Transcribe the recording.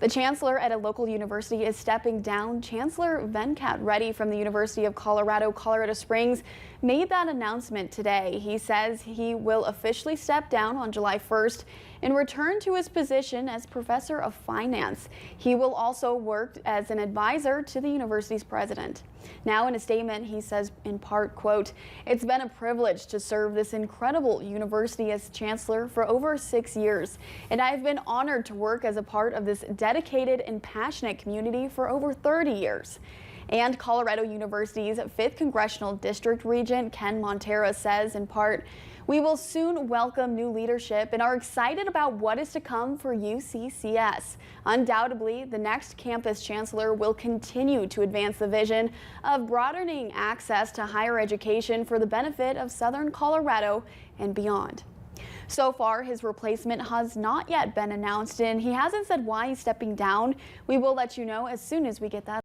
The chancellor at a local university is stepping down. Chancellor Venkat Reddy from the University of Colorado Springs made that announcement today. He says he will officially step down on July 1st and return to his position as professor of finance. He will also work as an advisor to the university's president. Now, in a statement, he says in part, quote, "It's been a privilege to serve this incredible university as chancellor for over 6 years, and I've been honored to work as a part of this dedicated and passionate community for over 30 years. And Colorado University's 5th Congressional District Regent Ken Montera says in part, "We will soon welcome new leadership and are excited about what is to come for UCCS. Undoubtedly, the next campus chancellor will continue to advance the vision of broadening access to higher education for the benefit of Southern Colorado and beyond." So far, his replacement has not yet been announced, and he hasn't said why he's stepping down. We will let you know as soon as we get that.